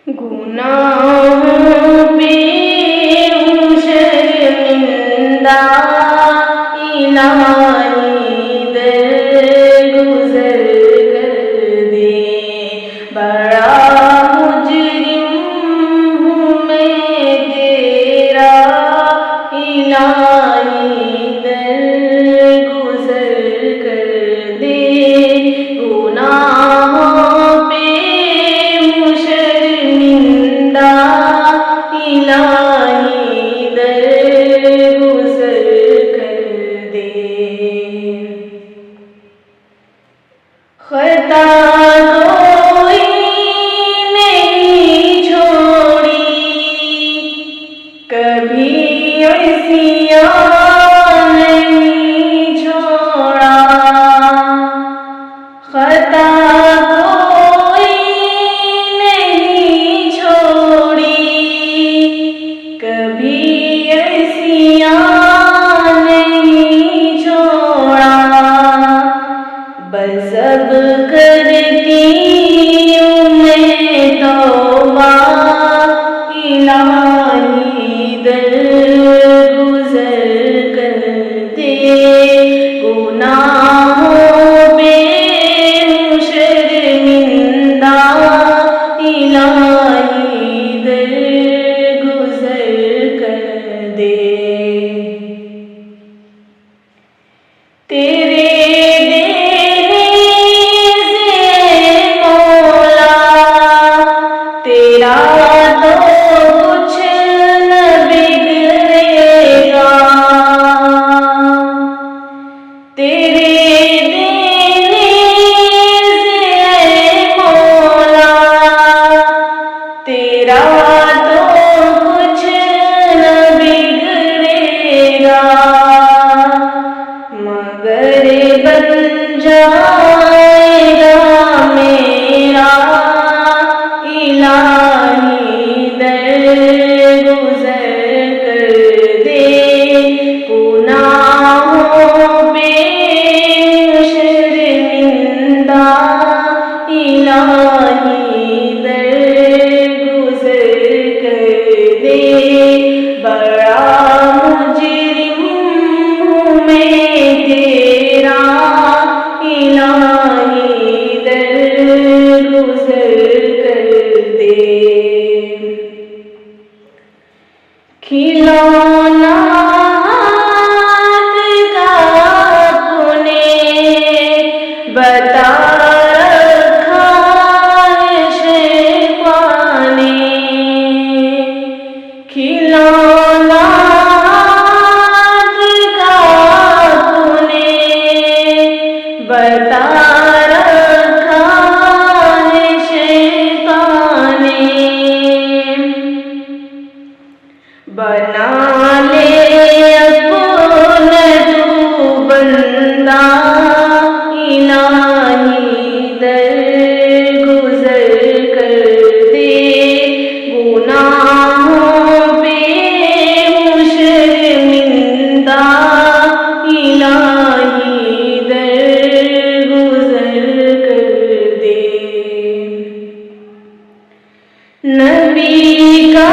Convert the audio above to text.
گناہوں پہ ہوں شرمندہ، الہی درگزر کر دے۔ بڑا مجرم ہوں میں تیرا، الہی درگزر کر دے۔ گناہوں پہ ہوں شرمندہ، الہی درگزر کر دے۔ خطا کوئی نہیں چھوڑی، کبھی عصیان نہیں چھوڑا۔ خطا کوئی نہیں چھوڑی، کبھی عصیان نہیں چھوڑا۔ بس اب کرتی ہوں میں توبہ، الہی درگزر کر دے۔ گناہوں پہ ہوں شرمندہ، الہی درگزر کر دے۔ تیرے تیرا تو کچھ نہ بگڑے گا، تیرے دینے سے مولا، تیرا تو کچھ نہ بگڑے گا، مگر بن جائے گا میرا، الہی درگزر کر دے۔ گناہوں پہ ہوں شرمندہ، الہی درگزر کر دے۔ بڑا مجرم ہوں میں تیرا، الہی درگزر کر دے۔ کھلونا ہاتھ کا اپنے بتا رکھا ہے شیطان نے، کھلونا ہاتھ کا اپنے بتا رکھا ہے شیطان نے۔ بنا لے اپنا تو بندہ، الہی درگزر کر دے۔ گناہوں پہ ہوں شرمندہ، الہی درگزر کر دے۔ نبی کا